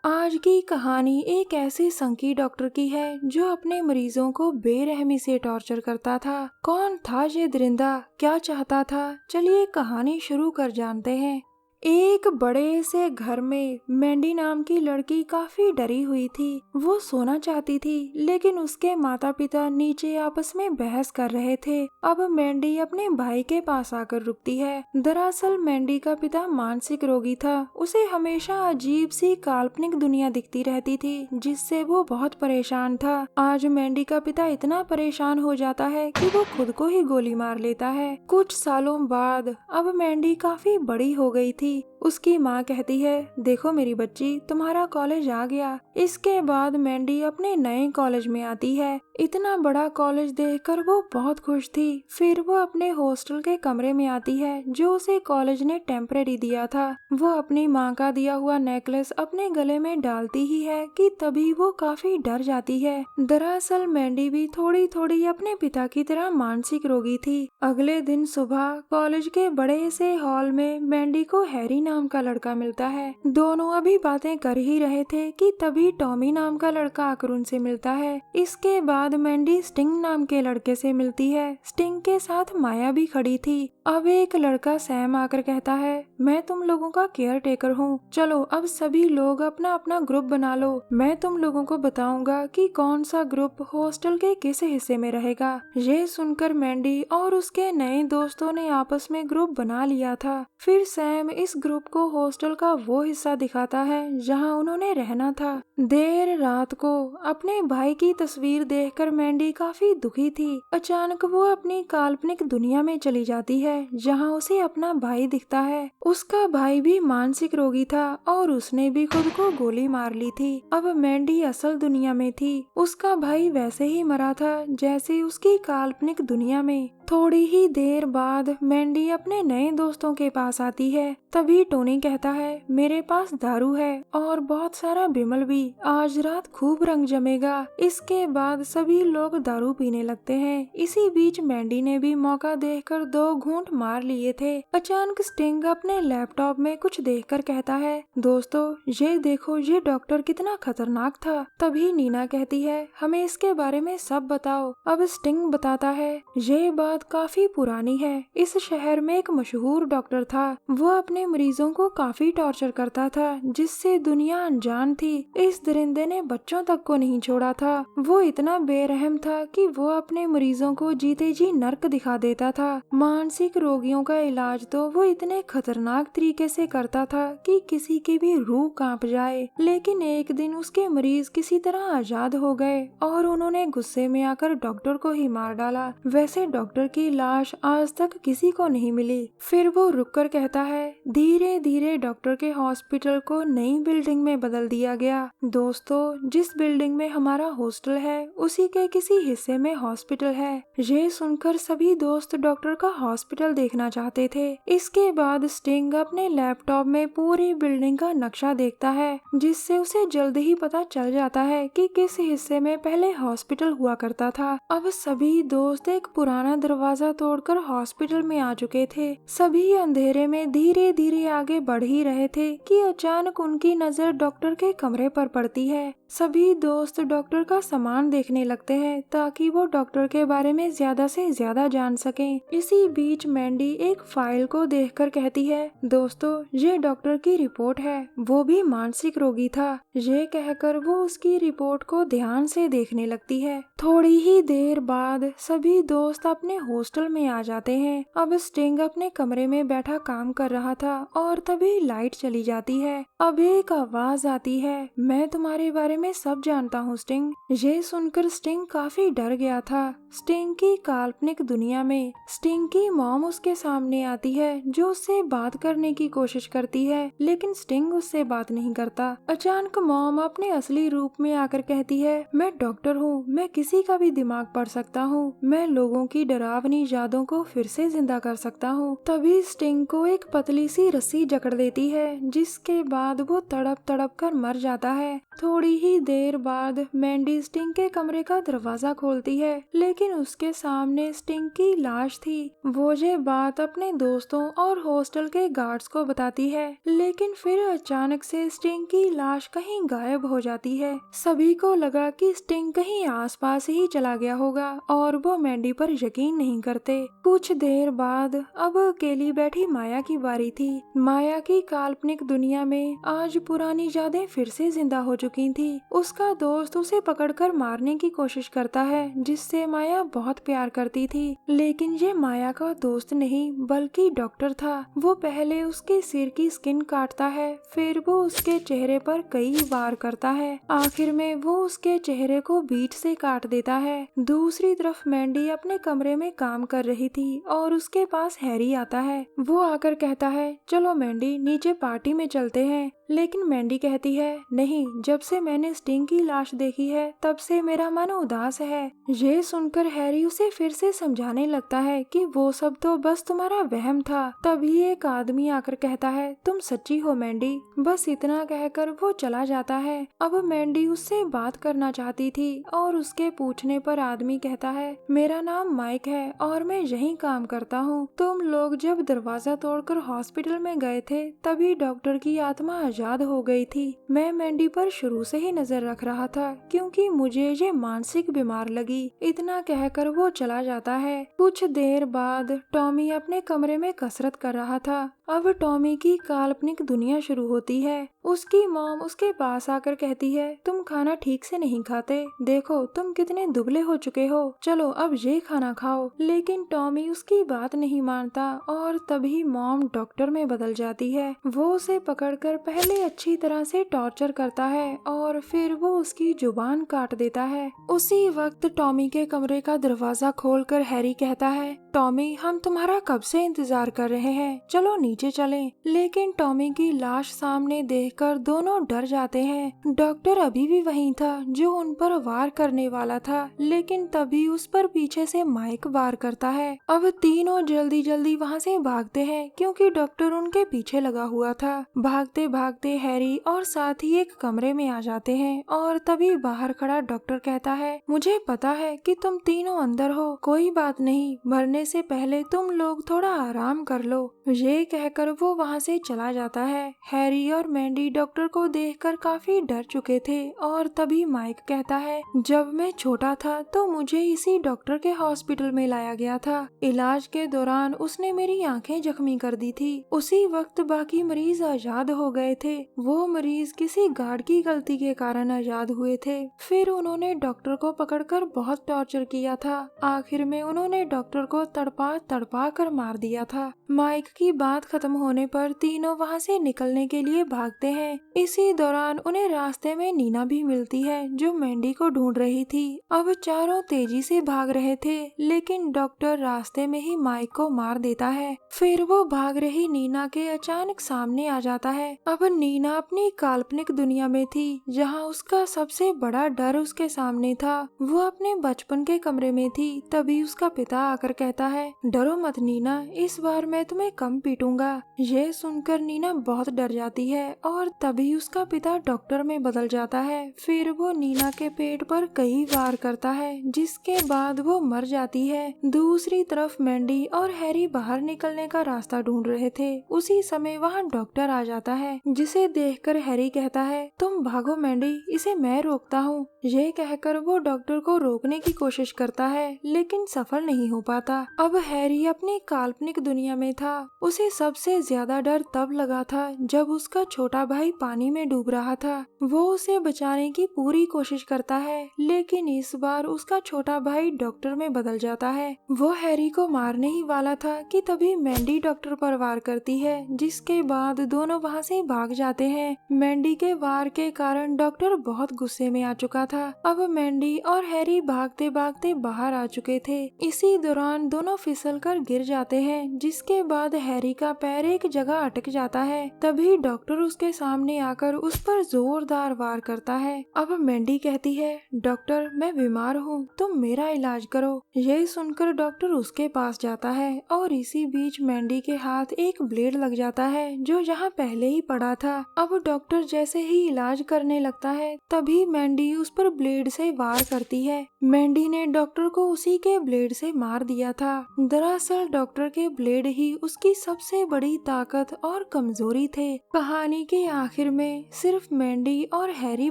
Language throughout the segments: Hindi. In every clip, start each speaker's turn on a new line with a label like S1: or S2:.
S1: आज की कहानी एक ऐसे संकी डॉक्टर की है जो अपने मरीजों को बेरहमी से टॉर्चर करता था। कौन था ये दरिंदा, क्या चाहता था? चलिए कहानी शुरू कर जानते हैं। एक बड़े से घर में मैंडी नाम की लड़की काफी डरी हुई थी। वो सोना चाहती थी लेकिन उसके माता पिता नीचे आपस में बहस कर रहे थे। अब मैंडी अपने भाई के पास आकर रुकती है। दरअसल मैंडी का पिता मानसिक रोगी था। उसे हमेशा अजीब सी काल्पनिक दुनिया दिखती रहती थी जिससे वो बहुत परेशान था। आज मैंडी का पिता इतना परेशान हो जाता है कि वो खुद को ही गोली मार लेता है। कुछ सालों बाद अब मैंडी काफी बड़ी हो गई थी। उसकी माँ कहती है, देखो मेरी बच्ची, तुम्हारा कॉलेज आ गया। इसके बाद मैंडी अपने नए कॉलेज में आती है। इतना बड़ा कॉलेज देखकर वो बहुत खुश थी। फिर वो अपने हॉस्टल के कमरे में आती है जो उसे कॉलेज ने टेम्परेरी दिया था। वो अपनी माँ का दिया हुआ नेकलेस अपने गले में डालती ही है कि तभी वो काफी डर जाती है। दरअसल मैंडी भी थोड़ी थोड़ी अपने पिता की तरह मानसिक रोगी थी। अगले दिन सुबह कॉलेज के बड़े से हॉल में मैंडी को हैरी नाम का लड़का मिलता है। दोनों अभी बातें कर ही रहे थे कि तभी टॉमी नाम का लड़का आकर उनसे मिलता है। इसके बाद मैंडी स्टिंग नाम के लड़के से मिलती है। स्टिंग के साथ माया भी खड़ी थी। अब एक लड़का सैम आकर कहता है, मैं तुम लोगों का केयर टेकर हूँ। चलो अब सभी लोग अपना अपना ग्रुप बना लो। मैं तुम लोगों को बताऊंगा कि कौन सा ग्रुप हॉस्टल के किस हिस्से में रहेगा। ये सुनकर मैंडी और उसके नए दोस्तों ने आपस में ग्रुप बना लिया था। फिर सैम इस ग्रुप को हॉस्टल का वो हिस्सा दिखाता है जहाँ उन्होंने रहना था। देर रात को अपने भाई की तस्वीर देखकर मैंडी काफी दुखी थी। अचानक वो अपनी काल्पनिक दुनिया में चली जाती है जहाँ उसे अपना भाई दिखता है। उसका भाई भी मानसिक रोगी था और उसने भी खुद को गोली मार ली थी। अब मैंडी असल दुनिया में थी। उसका भाई वैसे ही मरा था जैसे उसकी काल्पनिक दुनिया में। थोड़ी ही देर बाद मैंडी अपने नए दोस्तों के पास आती है। तभी टोनी कहता है, मेरे पास दारू है और बहुत सारा बिमल भी। आज रात खूब रंग जमेगा। इसके बाद सभी लोग दारू पीने लगते हैं। इसी बीच मैंडी ने भी मौका देखकर 2 घूंट मार लिए थे। अचानक स्टिंग अपने लैपटॉप में कुछ देखकर कहता है, दोस्तों ये देखो, ये डॉक्टर कितना खतरनाक था। तभी नीना कहती है, हमें इसके बारे में सब बताओ। अब स्टिंग बताता है, ये बात काफी पुरानी है। इस शहर में एक मशहूर डॉक्टर था। वो अपने मरीजों को काफी टॉर्चर करता था जिससे दुनिया अनजान थी। इस दरिंदे ने बच्चों तक को नहीं छोड़ा था। वो इतना बेरहम था कि वो अपने मरीजों को जीते जी नर्क दिखा देता था। मानसिक रोगियों का इलाज तो वो इतने खतरनाक तरीके से करता था कि किसी की भी रूह कांप जाए। लेकिन एक दिन उसके मरीज किसी तरह आजाद हो गए और उन्होंने गुस्से में आकर डॉक्टर को ही मार डाला। वैसे डॉक्टर की लाश आज तक किसी को नहीं मिली। फिर वो रुककर कहता है, धीरे धीरे डॉक्टर के हॉस्पिटल को नई बिल्डिंग में बदल दिया गया। दोस्तों, जिस बिल्डिंग में हमारा हॉस्टल है उसी के किसी हिस्से में हॉस्पिटल है। ये सुनकर सभी दोस्त डॉक्टर का हॉस्पिटल देखना चाहते थे। इसके बाद स्टिंग अपने लैपटॉप में पूरी बिल्डिंग का नक्शा देखता है जिससे उसे जल्द ही पता चल जाता है कि किस हिस्से में पहले हॉस्पिटल हुआ करता था। अब सभी दोस्त एक पुराना दरवाजा तोड़कर हॉस्पिटल में आ चुके थे। सभी अंधेरे में धीरे धीरे आगे बढ़ ही रहे थे कि अचानक उनकी नजर डॉक्टर के कमरे पर पड़ती है। सभी दोस्त डॉक्टर का सामान देखने लगते हैं ताकि वो डॉक्टर के बारे में ज्यादा से ज्यादा जान सकें। इसी बीच मैंडी एक फाइल को देखकर कहती है, दोस्तों ये डॉक्टर की रिपोर्ट है। वो भी मानसिक रोगी था। ये कहकर वो उसकी रिपोर्ट को ध्यान से देखने लगती है। थोड़ी ही देर बाद सभी दोस्त अपने हॉस्टल में आ जाते हैं। अब स्टिंग अपने कमरे में बैठा काम कर रहा था और तभी लाइट चली जाती है। अब एक आवाज आती है, मैं तुम्हारे बारे में सब जानता हूँ स्टिंग। ये सुनकर स्टिंग काफी डर गया था। स्टिंग की काल्पनिक दुनिया में स्टिंग की मॉम उसके सामने आती है जो उससे बात करने की कोशिश करती है लेकिन स्टिंग उससे बात नहीं करता। अचानक मॉम अपने असली रूप में आकर कहती है, मैं डॉक्टर हूँ, मैं किसी का भी दिमाग पढ़ सकता हूँ। मैं लोगों की डरावनी यादों को फिर से जिंदा कर सकता हूँ। तभी स्टिंग को एक पतली सी रस्सी जकड़ देती है जिसके बाद वो तड़प तड़प कर मर जाता है। थोड़ी ही देर बाद मैंडी स्टिंग के कमरे का दरवाजा खोलती है लेकिन लेकिन उसके सामने स्टिंग की लाश थी। वो ये बात अपने दोस्तों और हॉस्टल के गार्ड्स को बताती है, लेकिन फिर अचानक से स्टिंग की लाश कहीं गायब हो जाती है। सभी को लगा कि स्टिंग कहीं आसपास ही चला गया होगा और वो मैंडी पर यकीन नहीं करते। कुछ देर बाद अब अकेली बैठी माया की बारी थी। माया की काल्पनिक दुनिया में आज पुरानी यादें फिर से जिंदा हो चुकी थी। उसका दोस्त उसे पकड़कर मारने की कोशिश करता है, जिससे माया बहुत प्यार करती थी, लेकिन ये माया का दोस्त नहीं बल्कि डॉक्टर था। वो पहले उसके सिर की स्किन काटता है, फिर वो उसके चेहरे पर कई वार करता है। आखिर में वो उसके चेहरे को बीच से काट देता है। दूसरी तरफ मैंडी अपने कमरे में काम कर रही थी और उसके पास हैरी आता है। वो आकर कहता है, चलो मैंडी नीचे पार्टी में चलते हैं। लेकिन मैंडी कहती है, नहीं, जब से मैंने स्टिंग की लाश देखी है तब से मेरा मन उदास है। ये सुनकर हैरी उसे फिर से समझाने लगता है कि वो सब तो बस तुम्हारा वहम था। तभी एक आदमी आकर कहता है, तुम सच्ची हो मैंडी। बस इतना कहकर वो चला जाता है। अब मैंडी उससे बात करना चाहती थी और उसके पूछने पर आदमी कहता है, मेरा नाम माइक है और मैं यहीं काम करता हूँ। तुम लोग जब दरवाजा तोड़कर हॉस्पिटल में गए थे तभी डॉक्टर की आत्मा आजाद हो गई थी। मैं मैंडी पर शुरू से ही नजर रख रहा था क्योंकि मुझे ये मानसिक बीमार लगी। इतना कहकर वो चला जाता है। कुछ देर बाद टॉमी अपने कमरे में कसरत कर रहा था। अब टॉमी की काल्पनिक दुनिया शुरू होती है। उसकी मॉम उसके पास आकर कहती है, तुम खाना ठीक से नहीं खाते, देखो तुम कितने दुबले हो चुके हो, चलो अब ये खाना खाओ। लेकिन टॉमी उसकी बात नहीं मानता और तभी मॉम डॉक्टर में बदल जाती है। वो उसे पकड़कर पहले अच्छी तरह से टॉर्चर करता है और फिर वो उसकी जुबान काट देता है। उसी वक्त टॉमी के कमरे का दरवाजा खोलकर हैरी कहता है, टॉमी हम तुम्हारा कब से इंतजार कर रहे हैं, चलो नीचे चलें। लेकिन टॉमी की लाश सामने देखकर दोनों डर जाते हैं। डॉक्टर अभी भी वहीं था जो उन पर वार करने वाला था, लेकिन तभी उस पर पीछे से माइक वार करता है। अब तीनों जल्दी जल्दी वहाँ से भागते हैं क्योंकि डॉक्टर उनके पीछे लगा हुआ था। भागते भागते हैरी और साथ ही एक कमरे में आ जाते हैं और तभी बाहर खड़ा डॉक्टर कहता है, मुझे पता है कि तुम तीनों अंदर हो, कोई बात नहीं, मरने से पहले तुम लोग थोड़ा आराम कर लो। ये कहकर वो वहाँ से चला जाता है। हैरी और मैंडी डॉक्टर को देखकर काफी डर चुके थे और तभी माइक कहता है, जब मैं छोटा था तो मुझे इसी डॉक्टर के हॉस्पिटल में लाया गया था। इलाज के दौरान उसने मेरी आंखें जख्मी कर दी थी। उसी वक्त बाकी मरीज आजाद हो गए थे। वो मरीज किसी गार्ड की गलती के कारण आजाद हुए थे। फिर उन्होंने डॉक्टर को पकड़कर बहुत टॉर्चर किया था। आखिर में उन्होंने डॉक्टर को तड़पा तड़पा कर मार दिया था। माइक की बात खत्म होने पर तीनों वहाँ से निकलने के लिए भागते हैं। इसी दौरान उन्हें रास्ते में नीना भी मिलती है जो मैंडी को ढूंढ रही थी। अब चारों तेजी से भाग रहे थे, लेकिन डॉक्टर रास्ते में ही माइक को मार देता है। फिर वो भाग रही नीना के अचानक सामने आ जाता है। अब नीना अपनी काल्पनिक दुनिया में थी जहाँ उसका सबसे बड़ा डर उसके सामने था। वो अपने बचपन के कमरे में थी। तभी उसका पिता आकर कहता है, डरो मत नीना, इस बार मैं तुम्हें कम पीटूंगा। ये सुनकर नीना बहुत डर जाती है और तभी उसका पिता डॉक्टर में बदल जाता है। फिर वो नीना के पेट पर कई वार करता है, जिसके बाद वो मर जाती है। दूसरी तरफ मैंडी और हैरी बाहर निकलने का रास्ता ढूंढ रहे थे। उसी समय वहाँ डॉक्टर आ जाता है, जिसे देखकर हैरी कहता है, तुम भागो मैंडी, इसे मैं रोकता हूँ। ये कहकर वो डॉक्टर को रोकने की कोशिश करता है, लेकिन सफल नहीं हो पाता। अब हैरी अपनी काल्पनिक दुनिया में था। उसे सबसे ज्यादा डर तब लगा था जब उसका छोटा भाई पानी में डूब रहा था। वो उसे बचाने की पूरी कोशिश करता है, लेकिन इस बार उसका छोटा भाई डॉक्टर में बदल जाता है। वो हैरी को मारने ही वाला था कि तभी मैंडी डॉक्टर पर वार करती है, जिसके बाद दोनों वहाँ से भाग जाते हैं। मैंडी के वार के कारण डॉक्टर बहुत गुस्से में आ चुका था। अब मैंडी और हैरी भागते भागते बाहर आ चुके थे। इसी दौरान दोनों दोनों फिसलकर गिर जाते हैं, जिसके बाद हैरी का पैर एक जगह अटक जाता है। तभी डॉक्टर उसके सामने आकर उस पर जोरदार वार करता है। अब मैंडी कहती है, डॉक्टर मैं बीमार हूँ, तुम मेरा इलाज करो। यही सुनकर डॉक्टर उसके पास जाता है और इसी बीच मैंडी के हाथ एक ब्लेड लग जाता है जो जहाँ पहले ही पड़ा था। अब डॉक्टर जैसे ही इलाज करने लगता है तभी मैंडी उस पर ब्लेड से वार करती है। मैंडी ने डॉक्टर को उसी के ब्लेड से मार दिया था। दरअसल डॉक्टर के ब्लेड ही उसकी सबसे बड़ी ताकत और कमजोरी थे। कहानी के आखिर में सिर्फ मैंडी और हैरी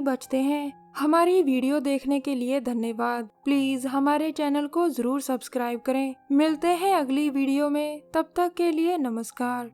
S1: बचते हैं। हमारी वीडियो देखने के लिए धन्यवाद। प्लीज हमारे चैनल को जरूर सब्सक्राइब करें। मिलते हैं अगली वीडियो में, तब तक के लिए नमस्कार।